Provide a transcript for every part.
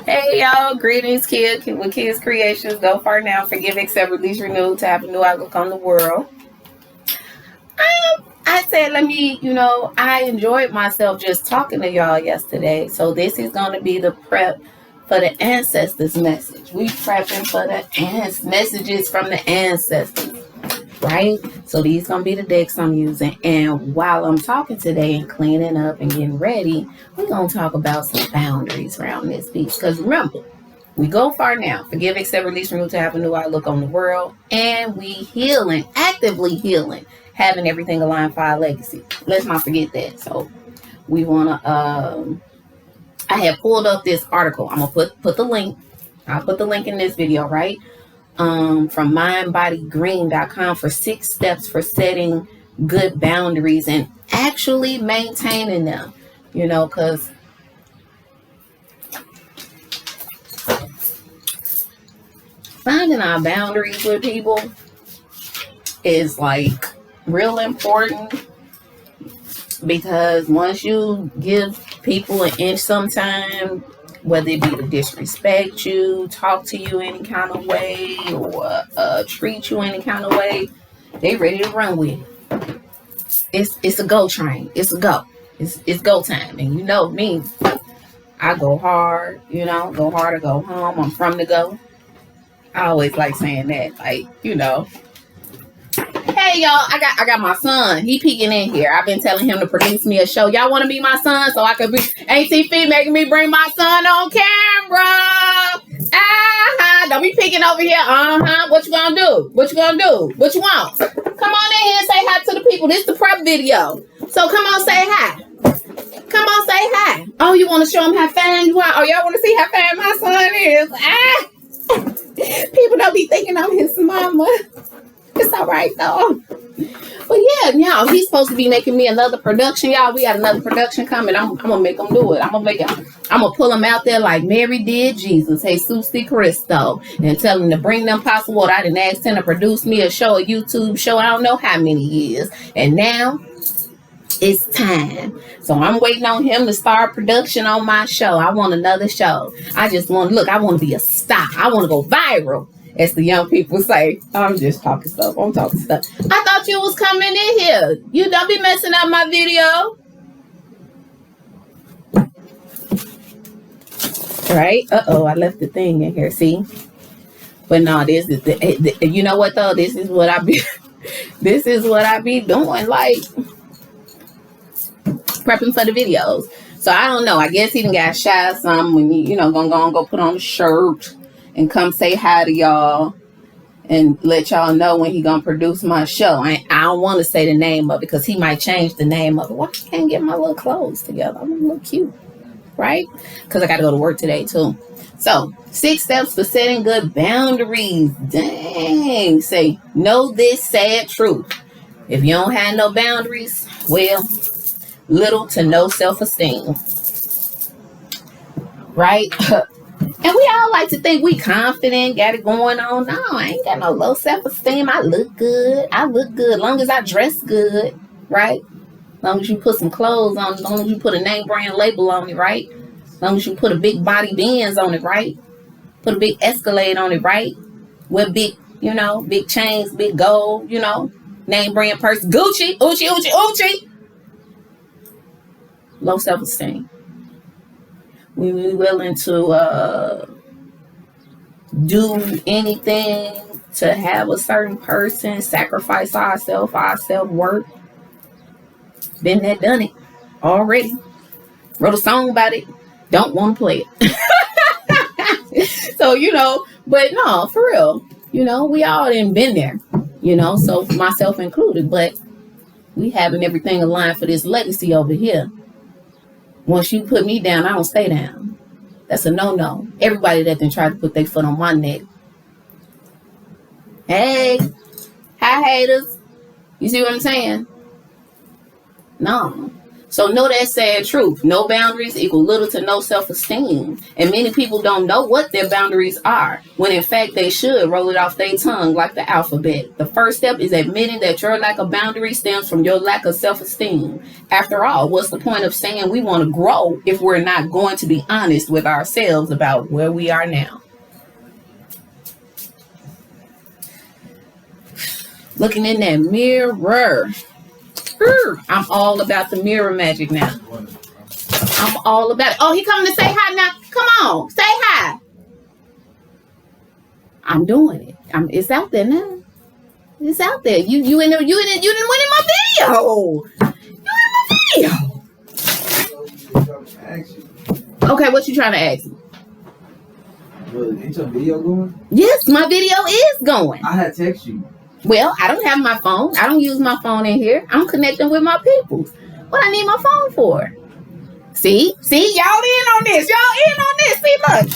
Hey y'all, greetings, kid with Kids Creations. Go far now, forgive, accept, release, renew to have a new outlook on the world. I said, I enjoyed myself just talking to y'all yesterday. So this is going to be the prep for the ancestors message. We prepping for the messages from the ancestors, right? So these going to be the decks I'm using. And while I'm talking today and cleaning up and getting ready, we're going to talk about some boundaries around this piece. Because remember, we go far now. Forgive, accept, release, renew to have a new outlook on the world. And we healing, actively healing, having everything aligned for our legacy. Let's not forget that. So we want to, I have pulled up this article. I'm going to put the link. I'll put the link in this video, right? From mindbodygreen.com for 6 steps for setting good boundaries and actually maintaining them, because finding our boundaries with people is like real important, because once you give people an inch sometime, whether it be to disrespect you, talk to you any kind of way, or treat you any kind of way, they ready to run with it. It's a go train. It's a go. It's go time. And you know me, I go hard, go hard or go home. I'm from the go. I always like saying that, Hey y'all, I got my son. He peeking in here. I've been telling him to produce me a show. Y'all want to be my son so I could be ATF making me bring my son on camera. Don't be peeking over here. What you gonna do? What you want? Come on in here and say hi to the people. This is the prep video. So come on, say hi. Come on, say hi. Oh, you want to show them how fine you are? Oh, y'all want to see how fine my son is? People don't be thinking I'm his mama. It's all right though. But yeah, y'all, he's supposed to be making me another production, y'all. We got another production coming. I'm gonna make him do it. I'm gonna pull him out there like Mary did Jesus, Jesus de Cristo, and tell him to bring them pots of water. I didn't ask him to produce me a show, a YouTube show. I don't know how many years, and now it's time. So I'm waiting on him to start production on my show. I want another show. I want to be a star. I want to go viral. As the young people say, I'm just talking stuff. I thought you was coming in here. You don't be messing up my video. Right? Uh-oh, I left the thing in here, see? But no, this is you know what though? This is what I be doing, like prepping for the videos. So I don't know. I guess he done got shy some when gonna go put on a shirt and come say hi to y'all and let y'all know when he gonna produce my show. I don't want to say the name of it because he might change the name of it. Why I can't get my little clothes together? I'm gonna look cute, right? Because I got to go to work today too. So 6 steps for setting good boundaries. Dang. Say, know this sad truth. If you don't have no boundaries, well, little to no self-esteem, right? And we all like to think we confident, got it going on. No, I ain't got no low self-esteem. I look good. Long as I dress good, right? Long as you put some clothes on, long as you put a name brand label on it, right? Long as you put a big body Benz on it, right? Put a big Escalade on it, right? With big, big chains, big gold, name brand purse, Gucci. Low self-esteem. We willing to do anything to have a certain person, sacrifice ourselves, our self-worth. Been there, done it already. Wrote a song about it. Don't want to play it. So, but no, for real. We all done been there, so myself included. But we having everything aligned for this legacy over here. Once you put me down, I don't stay down. That's a no-no. Everybody that then try to put their foot on my neck. Hey, hi haters. You see what I'm saying? No. So know that sad truth. No boundaries equal little to no self-esteem. And many people don't know what their boundaries are, when in fact they should roll it off their tongue like the alphabet. The first step is admitting that your lack of boundary stems from your lack of self-esteem. After all, what's the point of saying we want to grow if we're not going to be honest with ourselves about where we are now? Looking in that mirror. I'm all about the mirror magic now. I'm all about it. Oh, he coming to say hi now. Come on, say hi. I'm doing it. It's out there now. It's out there. You didn't win in my video. You in my video. Okay, what you trying to ask me? Ain't your video going? Yes, my video is going. I had text you. Well, I don't have my phone. I don't use my phone in here. I'm connecting with my peoples. What I need my phone for? See, y'all in on this. See, look.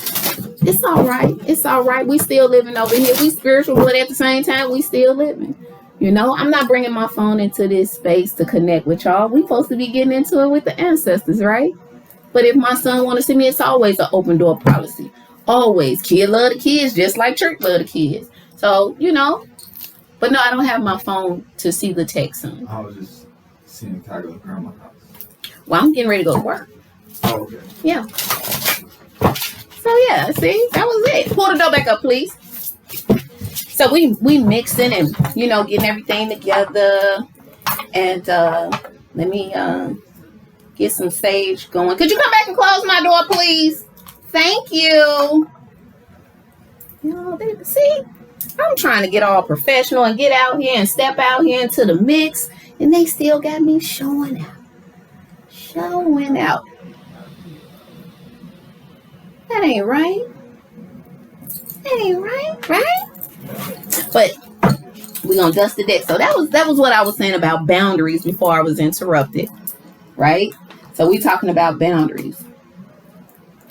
It's all right. It's all right. We still living over here. We spiritual, but at the same time, we still living. You know, I'm not bringing my phone into this space to connect with y'all. We supposed to be getting into it with the ancestors, right? But if my son want to see me, it's always an open door policy. Always. Kid love the kids just like church love the kids. So, you know. But no, I don't have my phone to see the text on. I was just seeing Tiger around my house. Well, I'm getting ready to go to work. Oh, okay. Yeah. So yeah, see, that was it. Pull the door back up, please. So we mixing and getting everything together. And let me get some sage going. Could you come back and close my door, please? Thank you. See. I'm trying to get all professional and get out here and step out here into the mix. And they still got me showing out. Showing out. That ain't right. That ain't right, right? But we're going to dust the deck. So that was what I was saying about boundaries before I was interrupted. Right? So we talking about boundaries.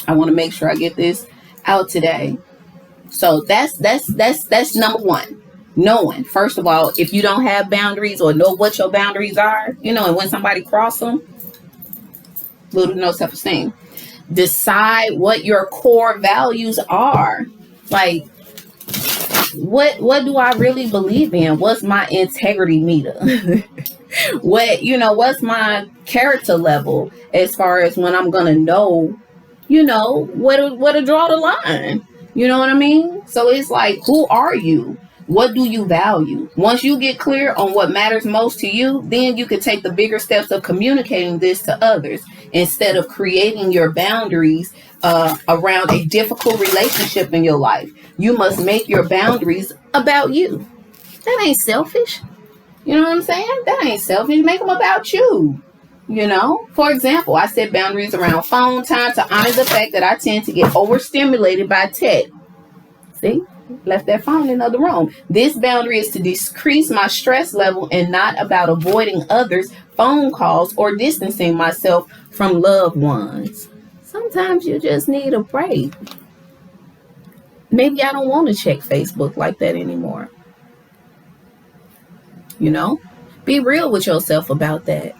I want to make sure I get this out today. So that's number one. Knowing, first of all, if you don't have boundaries or know what your boundaries are, and when somebody cross them, little to no self-esteem. Decide what your core values are. Like, what do I really believe in? What's my integrity meter? What's my character level as far as when I'm gonna know, where to draw the line. You know what I mean? So it's like, who are you? What do you value? Once you get clear on what matters most to you, then you can take the bigger steps of communicating this to others instead of creating your boundaries around a difficult relationship in your life. You must make your boundaries about you. That ain't selfish. You know what I'm saying? That ain't selfish. Make them about you. For example, I set boundaries around phone time to honor the fact that I tend to get overstimulated by tech. See, left that phone in the other room. This boundary is to decrease my stress level and not about avoiding others' phone calls or distancing myself from loved ones. Sometimes you just need a break. Maybe I don't want to check Facebook like that anymore. Be real with yourself about that.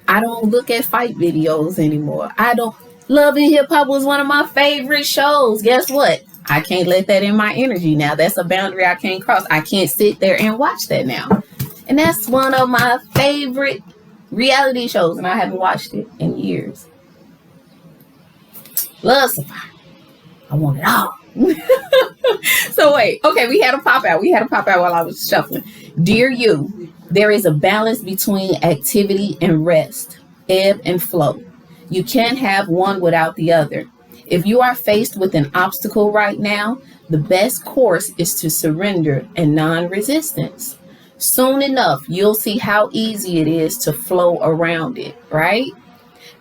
I don't look at fight videos anymore. Love and Hip Hop was one of my favorite shows. Guess what? I can't let that in my energy now. That's a boundary I can't cross. I can't sit there and watch that now. And that's one of my favorite reality shows, and I haven't watched it in years. Love Survivor. I want it all. So wait, okay, we had a pop out while I was shuffling. Dear you, there is a balance between activity and rest, ebb and flow. You can't have one without the other. If you are faced with an obstacle right now, the best course is to surrender and non-resistance. Soon enough, you'll see how easy it is to flow around it, right?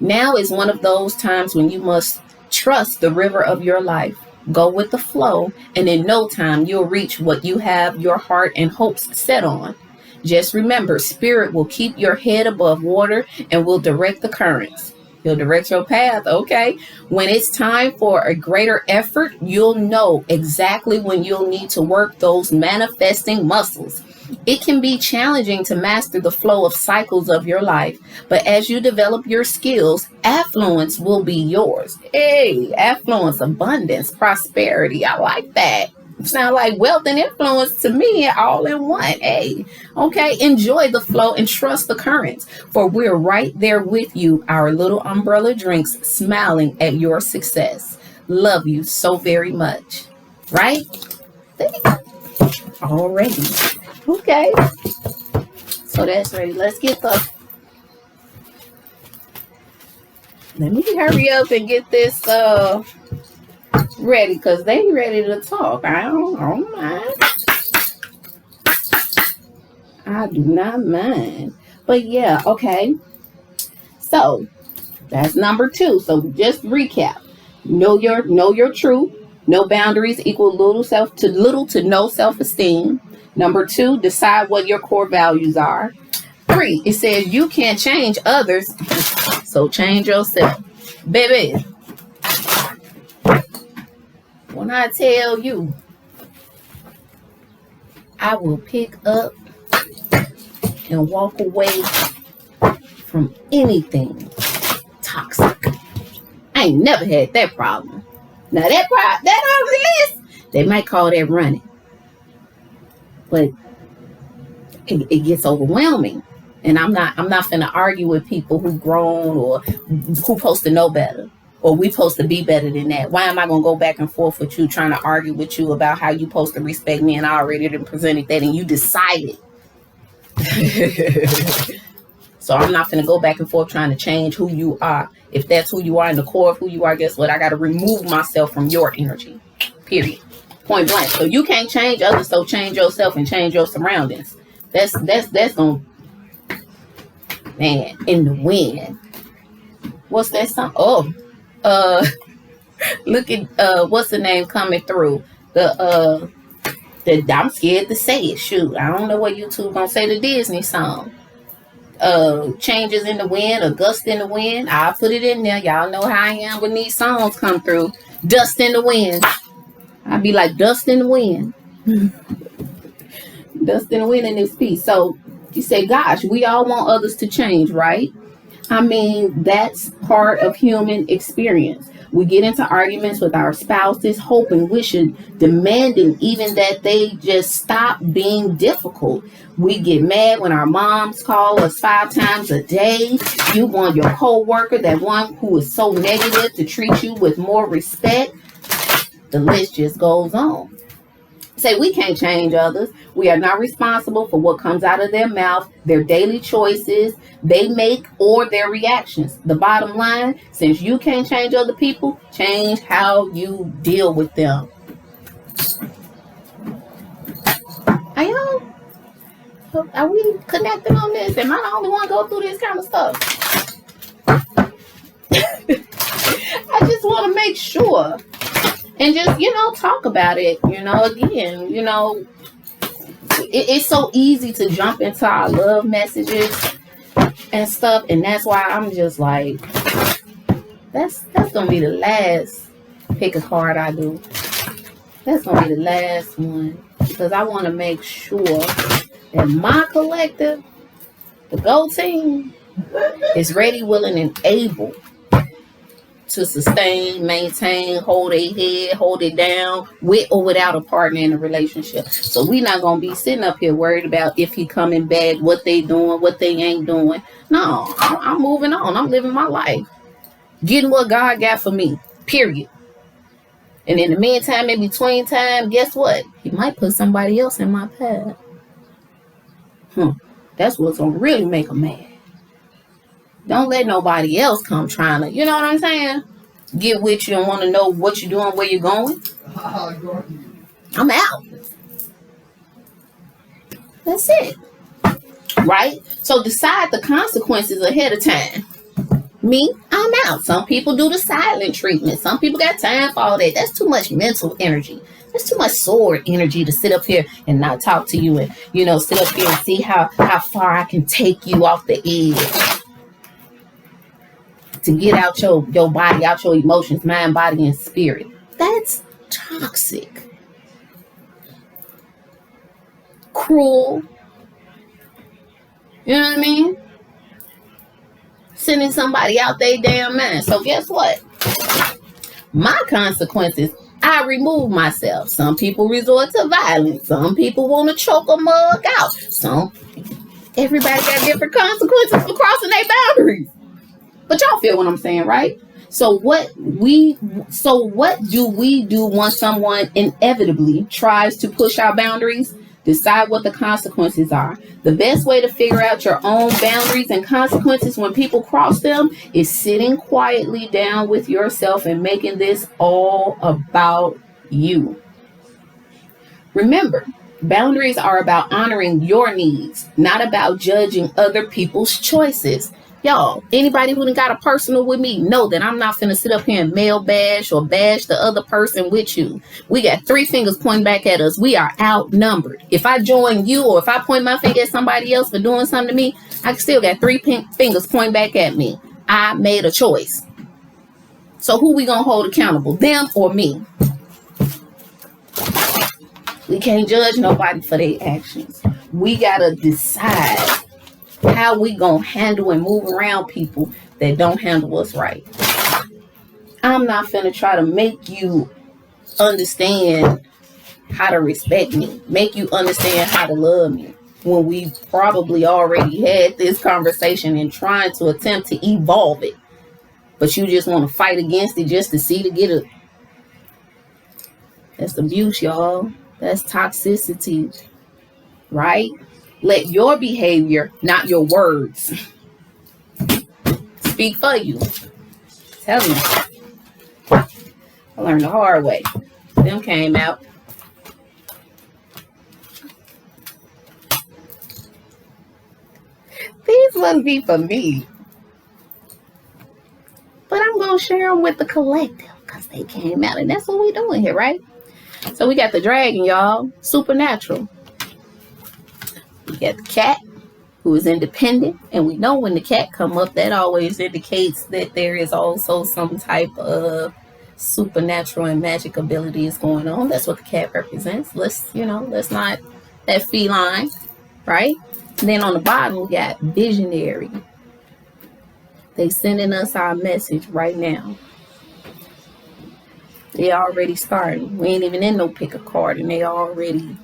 Now is one of those times when you must trust the river of your life. Go with the flow, and in no time, you'll reach what you have your heart and hopes set on. Just remember, Spirit will keep your head above water and will direct the currents. He'll direct your path, okay? When it's time for a greater effort, you'll know exactly when you'll need to work those manifesting muscles. It can be challenging to master the flow of cycles of your life, but as you develop your skills, affluence will be yours. Hey, affluence, abundance, prosperity. I like that. Sound like wealth and influence to me all in one. Hey, okay, enjoy the flow and trust the currents, for we're right there with you, our little umbrella drinks, smiling at your success. Love you so very much. Right? Already. Okay. So that's ready. Let's get the. Let me hurry up and get this ready, because they ready to talk. I don't mind. I do not mind. But yeah, okay. So that's number 2. So just recap. Know your truth. No boundaries equal little to no self-esteem. Number 2, decide what your core values are. 3, it says you can't change others, so change yourself. Baby, when I tell you, I will pick up and walk away from anything toxic. I ain't never had that problem. Now that on the list, they might call that running, but it gets overwhelming. And I'm not finna argue with people who grown or who supposed to know better, or we supposed to be better than that. Why am I gonna go back and forth with you, trying to argue with you about how you supposed to respect me, and I already done presented that and you decided. So I'm not finna go back and forth trying to change who you are. If that's who you are in the core of who you are, guess what? I gotta remove myself from your energy. Period. Point blank. So you can't change others, so change yourself and change your surroundings. That's on. Man, in the wind. What's that song? Oh, look at what's the name coming through? The I'm scared to say it. Shoot, I don't know what YouTube gonna say, the Disney song. Changes in the wind, or gust in the wind. I'll put it in there. Y'all know how I am when these songs come through. Dust in the wind. I'll be like dust in the wind. Dust in the wind in this piece. So you say, gosh, we all want others to change, right? I mean, that's part of human experience. We get into arguments with our spouses, hoping, wishing, demanding even that they just stop being difficult. We get mad when our moms call us 5 times a day. You want your co-worker, that one who is so negative, to treat you with more respect. The list just goes on. Say we can't change others. We are not responsible for what comes out of their mouth, their daily choices they make, or their reactions. The bottom line, since you can't change other people, change how you deal with them. Are we connected on this? Am I the only one go through this kind of stuff? I just want to make sure. And just, talk about it, again, it's so easy to jump into our love messages and stuff. And that's why I'm just like, that's going to be the last pick a card I do. That's going to be the last one, because I want to make sure that my collective, the GO team, is ready, willing, and able to sustain, maintain, hold a head, hold it down, with or without a partner in a relationship. So we not going to be sitting up here worried about if he coming back, what they doing, what they ain't doing. No, I'm moving on. I'm living my life. Getting what God got for me, period. And in the meantime, in between time, guess what? He might put somebody else in my path. That's what's going to really make a man. Don't let nobody else come trying to, you know what I'm saying? Get with you and want to know what you're doing, where you're going. I'm out. That's it. Right? So decide the consequences ahead of time. Me, I'm out. Some people do the silent treatment. Some people got time for all that. That's too much mental energy. That's too much sword energy to sit up here and not talk to you and, sit up here and see how far I can take you off the edge. To get out your body, out your emotions, mind, body, and spirit. That's toxic. Cruel, You know what I mean? Sending somebody out their damn mind. So guess what? My consequences, I remove myself. Some people resort to violence. Some people want to choke a mug out. Everybody got different consequences for crossing their boundaries. But y'all feel what I'm saying, right? So what do we do once someone inevitably tries to push our boundaries? Decide what the consequences are. The best way to figure out your own boundaries and consequences when people cross them is sitting quietly down with yourself and making this all about you. Remember, boundaries are about honoring your needs, not about judging other people's choices. Y'all, anybody who done got a personal with me know that I'm not finna sit up here and male bash or bash the other person with you. We got 3 fingers pointing back at us. We are outnumbered. If I join you or if I point my finger at somebody else for doing something to me, I still got 3 fingers pointing back at me. I made a choice. So who we gonna hold accountable, them or me? We can't judge nobody for their actions. We gotta decide how we gonna handle and move around people that don't handle us right. I'm not finna try to make you understand how to respect me, make you understand how to love me, when we probably already had this conversation and trying to attempt to evolve it. But you just want to fight against it just to see to get it. That's abuse, y'all. That's toxicity, right? Let your behavior, not your words, speak for you. Tell me. I learned the hard way. Them came out. These wouldn't be for me. But I'm going to share them with the collective because they came out. And that's what we're doing here, right? So we got the dragon, y'all. Supernatural. We got the cat, who is independent, and we know when the cat come up, that always indicates that there is also some type of supernatural and magic abilities going on. That's what the cat represents. Let's not that feline, right? And then on the bottom we got visionary. They sending us our message right now. They already starting. We ain't even in no pick a card, and they already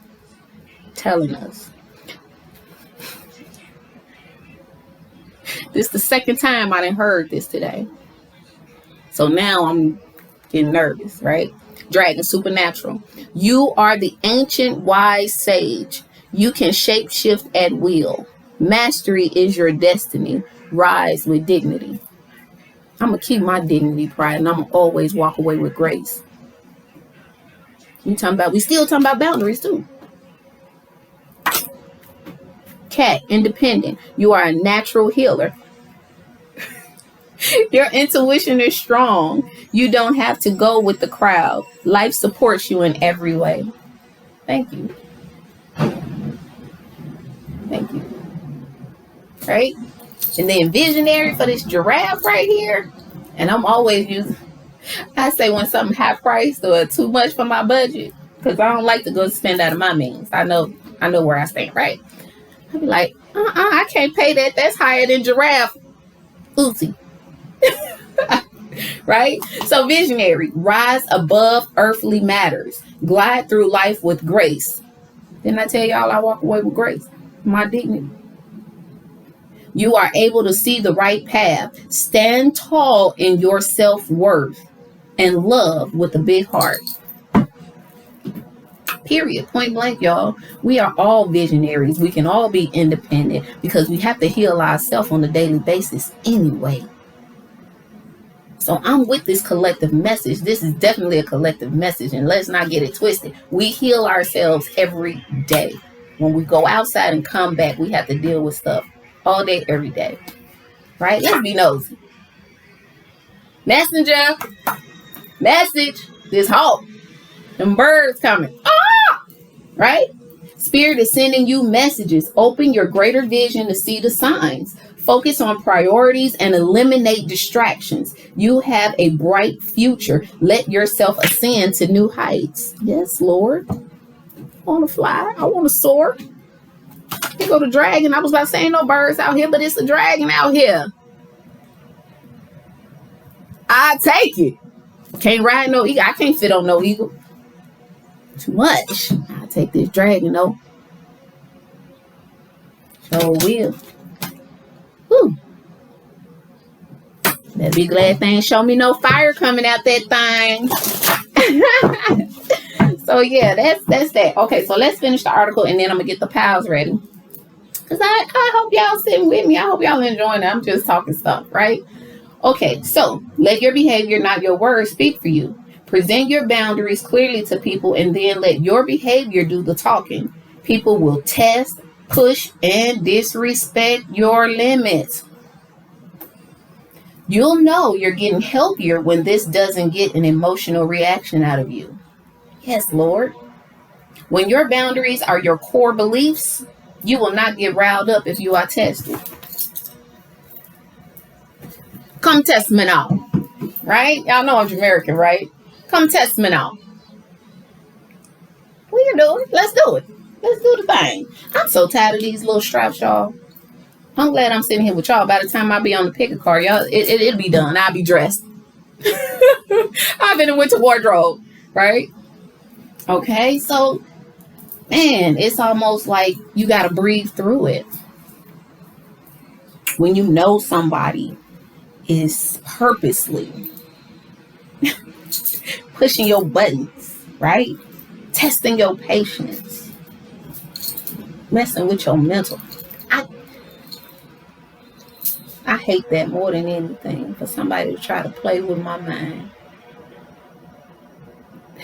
telling us. This is the second time I done heard this today. So now I'm getting nervous, right? Dragon, supernatural. You are the ancient wise sage. You can shapeshift at will. Mastery is your destiny. Rise with dignity. I'm going to keep my dignity, pride, and I'm going to always walk away with grace. We still talking about boundaries too. Cat, independent. You are a natural healer. Your intuition is strong. You don't have to go with the crowd. Life supports you in every way. Thank you. Thank you. Right? And then visionary for this giraffe right here. And I'm always using, I say when something high priced or too much for my budget, because I don't like to go spend out of my means. I know where I stand, right? I'd be like, I can't pay that. That's higher than giraffe. Oopsie. Right? So visionary, rise above earthly matters. Glide through life with grace. Didn't I tell y'all I walk away with grace? My dignity. You are able to see the right path. Stand tall in your self-worth and love with a big heart. Period. Point blank, y'all. We are all visionaries. We can all be independent because we have to heal ourselves on a daily basis anyway. So I'm with this collective message. This is definitely a collective message, and let's not get it twisted. We heal ourselves every day. When we go outside and come back, we have to deal with stuff all day, every day. Right? Let's be nosy. Messenger. Message. This hawk. Them birds coming. Ah! Right? Spirit is sending you messages. Open your greater vision to see the signs. Focus on priorities and eliminate distractions. You have a bright future. Let yourself ascend to new heights. Yes, Lord. I want to fly. I want to soar. Here go the dragon. I was about to say ain't no birds out here, but it's a dragon out here. I take it. Can't ride no eagle. I can't fit on no eagle. Too much. I take this dragon though. So will. Whew. That big glad thing show me no fire coming out that thing. So yeah, that's that. Okay, so let's finish the article and then I'm gonna get the pals ready. Cause I hope y'all sitting with me. I hope y'all enjoying it. I'm just talking stuff, right? Okay, so let your behavior, not your words, speak for you. Present your boundaries clearly to people and then let your behavior do the talking. People will test, push, and disrespect your limits. You'll know you're getting healthier when this doesn't get an emotional reaction out of you. Yes, Lord. When your boundaries are your core beliefs, you will not get riled up if you are tested. Come test me now. Right? Y'all know I'm American, right? Come test me now. What you doing? Let's do it. Let's do the thing. I'm so tired of these little straps, y'all. I'm glad I'm sitting here with y'all. By the time I be on the picket car, y'all, it'll be done. I'll be dressed. I've been in winter wardrobe, right? Okay, so, man, it's almost like you got to breathe through it. When you know somebody is purposely pushing your buttons, right? Testing your patience, messing with your mental. I hate that more than anything, for somebody to try to play with my mind.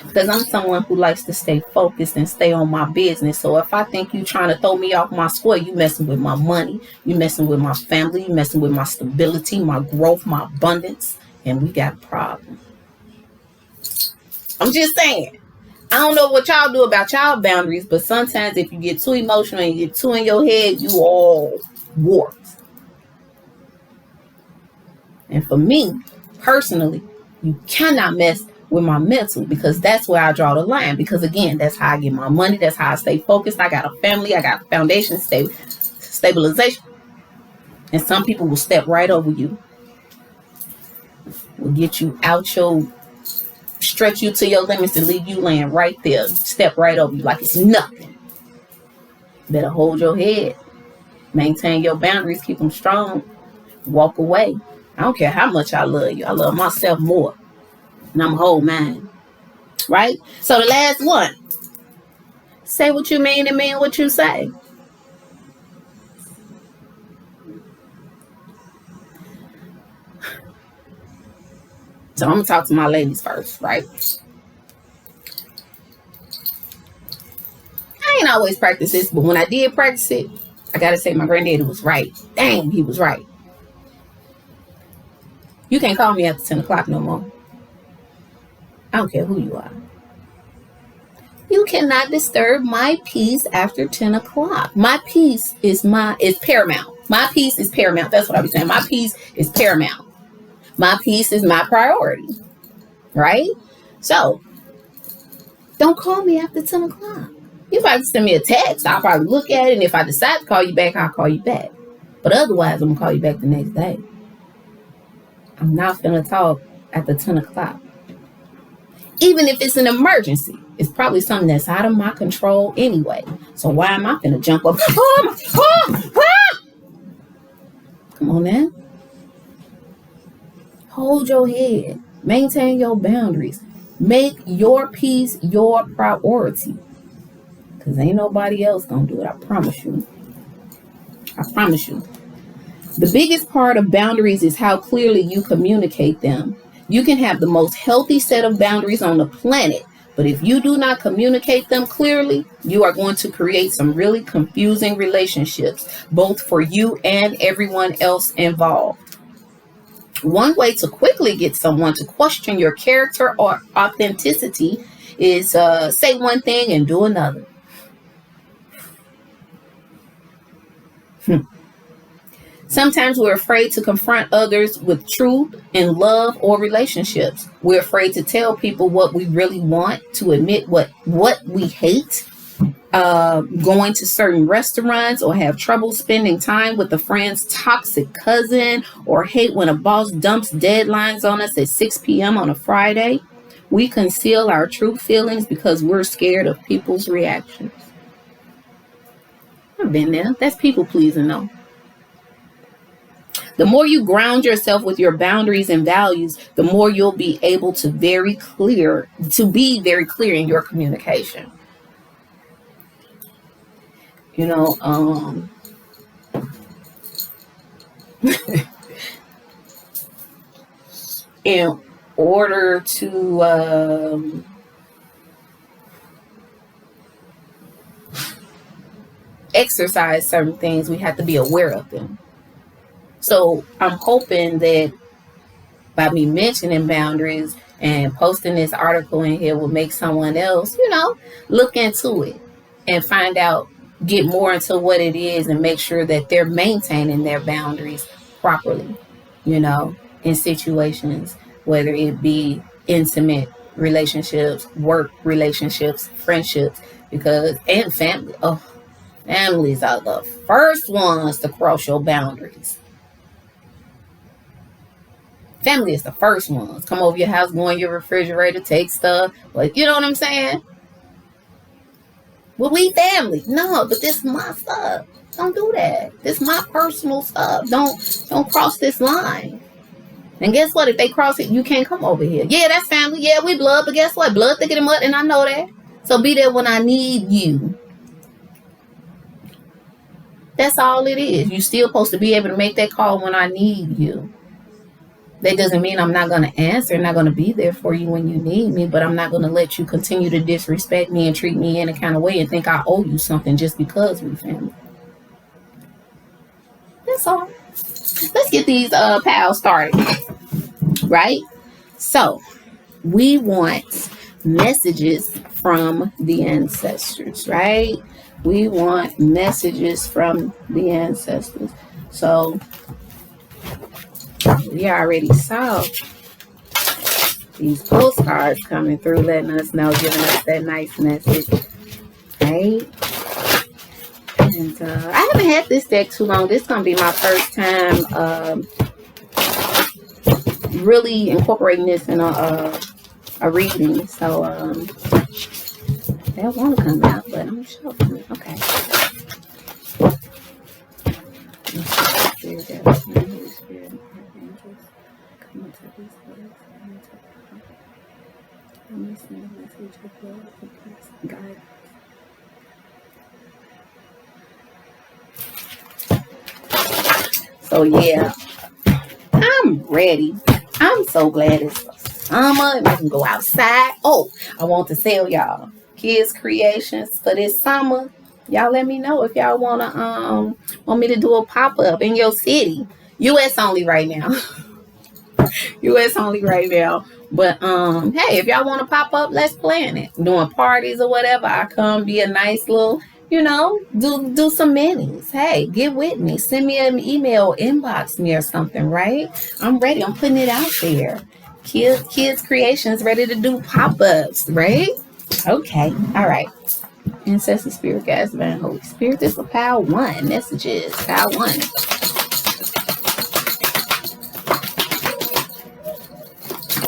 Because I'm someone who likes to stay focused and stay on my business. So if I think you trying to throw me off my square, you messing with my money, you messing with my family, you messing with my stability, my growth, my abundance, and we got a problem. I'm just saying. I don't know what y'all do about y'all boundaries, but sometimes if you get too emotional and you get too in your head, you all warped. And for me, personally, you cannot mess with my mental, because that's where I draw the line. Because again, that's how I get my money. That's how I stay focused. I got a family. I got a foundation, stabilization. And some people will step right over you. Will get you out your, stretch you to your limits and leave you laying right there. Step right over you like it's nothing. Better hold your head. Maintain your boundaries. Keep them strong. Walk away. I don't care how much I love you. I love myself more. And I'm a whole man. Right? So the last one. Say what you mean and mean what you say. So I'm going to talk to my ladies first, right? I ain't always practice this, but when I did practice it, I got to say my granddaddy was right. Dang, he was right. You can't call me after 10 o'clock no more. I don't care who you are. You cannot disturb my peace after 10 o'clock. My peace is paramount. My peace is paramount. That's what I was saying. My peace is paramount. My peace is my priority. Right? So, don't call me after 10 o'clock. You probably send me a text. I'll probably look at it. And if I decide to call you back, I'll call you back. But otherwise, I'm going to call you back the next day. I'm not going to talk after 10 o'clock. Even if it's an emergency, it's probably something that's out of my control anyway. So why am I going to jump up? Come on now. Hold your head. Maintain your boundaries. Make your peace your priority. Because ain't nobody else going to do it. I promise you. I promise you. The biggest part of boundaries is how clearly you communicate them. You can have the most healthy set of boundaries on the planet, but if you do not communicate them clearly, you are going to create some really confusing relationships, both for you and everyone else involved. One way to quickly get someone to question your character or authenticity is say one thing and do another. Sometimes we're afraid to confront others with truth in love or relationships. We're afraid to tell people what we really want, to admit what we hate. going to certain restaurants, or have trouble spending time with a friend's toxic cousin, or hate when a boss dumps deadlines on us at 6 p.m. on a Friday. We conceal our true feelings because we're scared of people's reactions. I've been there. That's people pleasing, though. The more you ground yourself with your boundaries and values, the more you'll be able to be very clear in your communication. You know, in order to exercise certain things, we have to be aware of them. So I'm hoping that by me mentioning boundaries and posting this article in here will make someone else, look into it and find out, get more into what it is, and make sure that they're maintaining their boundaries properly, in situations, whether it be intimate relationships, work relationships, friendships, and family. Oh, families are the first ones to cross your boundaries. Family is the first ones. Come over your house, go in your refrigerator, take stuff. Like, you know what I'm saying? Well, we family. No, but this is my stuff. Don't do that. This is my personal stuff. Don't cross this line. And guess what? If they cross it, you can't come over here. Yeah, that's family. Yeah, we blood. But guess what? Blood thicker than mud, and I know that. So be there when I need you. That's all it is. You're still supposed to be able to make that call when I need you. That doesn't mean I'm not going to answer, not going to be there for you when you need me, but I'm not going to let you continue to disrespect me and treat me in a kind of way and think I owe you something just because we're family. That's all. Let's get these pals started. Right? So, we want messages from the ancestors, right? We want messages from the ancestors. So, we already saw these postcards coming through, letting us know, giving us that nice message, right? And I haven't had this deck too long. This is going to be my first time really incorporating this in a reading. So that won't come out, but I'm sure. Okay. So yeah, I'm ready. I'm so glad it's summer and I can go outside. Oh, I want to tell y'all, kids creations for this summer. Y'all let me know if y'all want me to do a pop-up in your city. US only right now. US only right now. But hey, if y'all want to pop up, let's plan it. Doing parties or whatever, I come be a nice little, do some minis. Hey, get with me. Send me an email, inbox me or something, right? I'm ready. I'm putting it out there. Kids Creations ready to do pop-ups, right? Okay. All right. Ancestor, Spirit, Guides, Divine, Holy Spirit. This is a Pile 1 messages. Pile 1.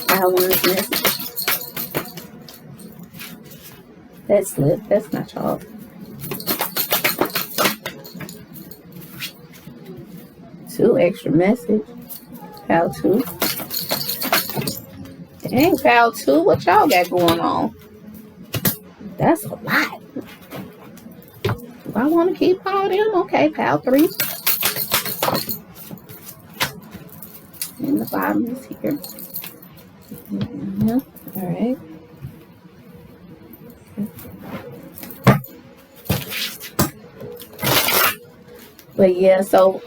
Pile 1 message. That slipped. That's not y'all. Two extra message. Pile 2. Dang, Pile 2. What y'all got going on? That's a lot. Do I want to keep all them? Okay, Pile 3. And the bottom is here. All right. But yeah, so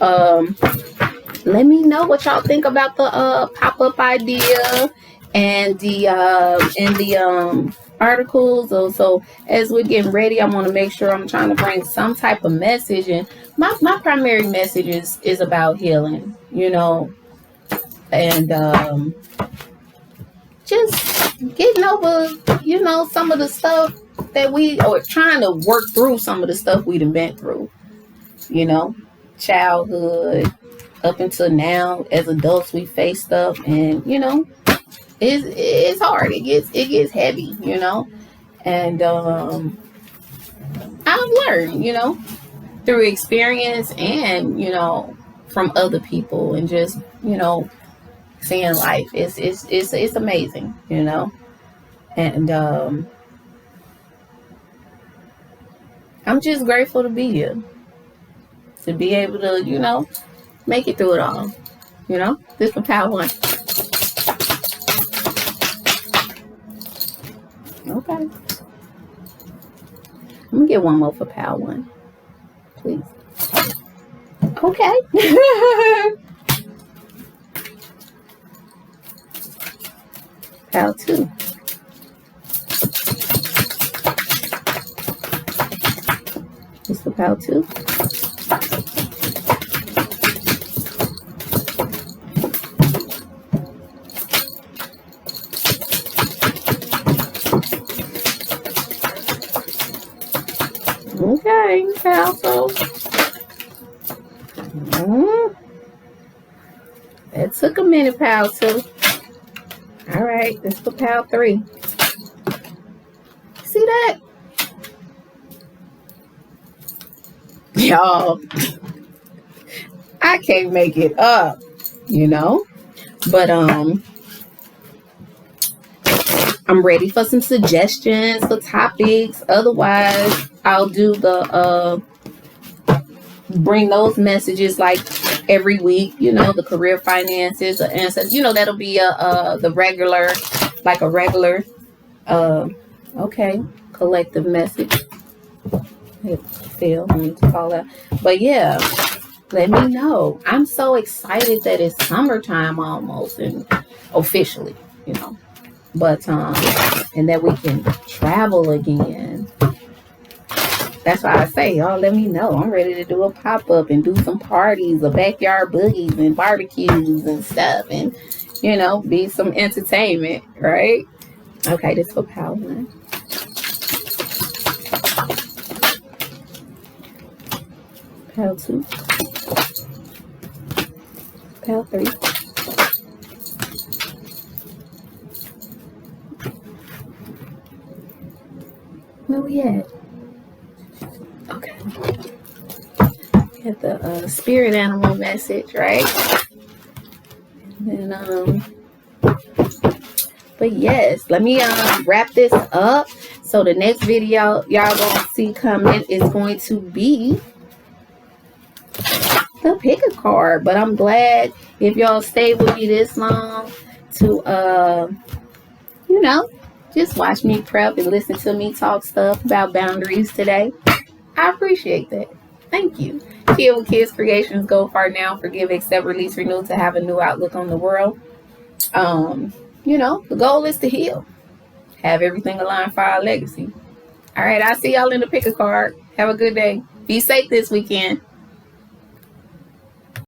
let me know what y'all think about the pop-up idea and the articles. So as we're getting ready, I want to make sure I'm trying to bring some type of message, and my primary message is about healing, and just getting over, some of the stuff that we are trying to work through some of the stuff we done been through, you know, childhood up until now. As adults, we face stuff, and you know, it's hard. It gets heavy, you know. And I've learned, you know, through experience and, you know, from other people, and just, you know, seeing life. It's amazing, you know. And I'm just grateful to be here, to be able to, you know, make it through it all. You know, this for Power One. Okay. I'm gonna get one more for Power One, please. Okay. Power Two. This for Power Two. Okay, Power. That took a minute, Power Two. All right, this for Power Three. See that? Y'all, I can't make it up, you know. But I'm ready for some suggestions for topics. Otherwise, I'll do the bring those messages like every week, you know, the career finances, the ancestors, you know, that'll be the regular, like a regular okay, collective message. Still need to call that. But yeah, let me know. I'm so excited that it's summertime almost, and officially, you know. But and that we can travel again. That's why I say, y'all let me know. I'm ready to do a pop-up and do some parties, a backyard boogies and barbecues and stuff, and you know, be some entertainment, right? Okay, this for Power One. Power Two. Power Three. Where we at? Okay. Get the spirit animal message, right? And but yes, let me wrap this up. So the next video y'all gonna see coming is going to be the pick a card. But I'm glad if y'all stay with me this long to you know, just watch me prep and listen to me talk stuff about boundaries today. I appreciate that. Thank you. Here with Kids Creations, Go.Farr.N.Ow, forgive, accept, release, renew, to have a new outlook on the world. You know, the goal is to heal. Have everything aligned for our legacy. All right, I'll see y'all in the pick a card. Have a good day. Be safe this weekend.